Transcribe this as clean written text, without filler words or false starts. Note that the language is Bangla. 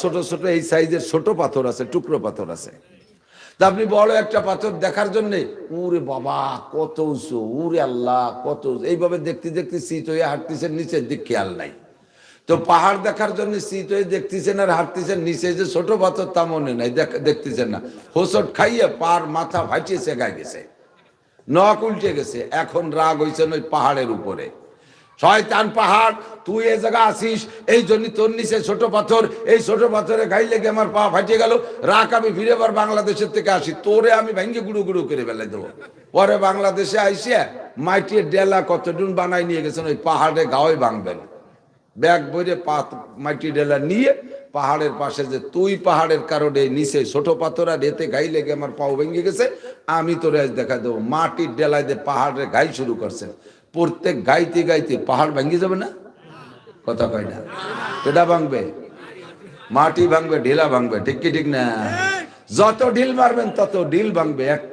ছোট ছোট এই সাইজের ছোট পাথর আছে, টুকরো পাথর আছে। তা আপনি বড় একটা পাথর দেখার জন্যে উরে বাবা কত উঁচু, উরে আল্লাহ কত উঁচু, এইভাবে দেখতে দেখতে শীত হয়ে হাঁটতেছেন, নিচের দিক খেয়াল নাই। তো পাহাড় দেখার জন্য শীত হয়ে দেখতেছেন আর হাঁটতেছেন, নিচে যে ছোট পাথর তা মনে নাই, দেখতেছেন না। হোঁচট খাইয়ে পার মাথা ফাটিয়েছে, গায়ে গেছে, নখ উল্টে গেছে। এখন রাগ হয়েছেন ওই পাহাড়ের উপরে। শয়তান পাহাড়, তুই এ জায়গা আসিস, এই জন্য তোর নিচে ছোট পাথর, এই ছোট পাথরে গাই লেগে আমার পা ফাটিয়ে গেল। রাগ আমি ফিরে এবার বাংলাদেশের থেকে আসি, তোরে আমি ভেঙ্গে গুঁড়ো গুঁড়ো করে ফেলে দেবো। পরে বাংলাদেশে আইসে মাটির ডেলা কতটুন বানাই নিয়ে গেছেন, ওই পাহাড়ে গাওয়াই ভাঙবেন। ব্যাগ বইরে মাটি ডেলা নিয়ে পাহাড়ের পাশে, যে তুই পাহাড়ের কারণে নিচে ছোট পাথর আর এতে গাই লেগে আমার পাও ভেঙে গেছে, আমি তোরে আজ দেখা দেবো। মাটির ডেলায় দিয়ে পাহাড়ে গাই শুরু করছেন। প্রত্যেক গাইতে গাইতে পাহাড় ভেঙে যাবে না? কথা কয় না? এটা ভাঙবে, মাটি ভাঙবে, ঢিলা ভাঙবে, ঠিক কি ঠিক না? যত ঢিল মারবেন তত ঢিল ভাঙবে। একটা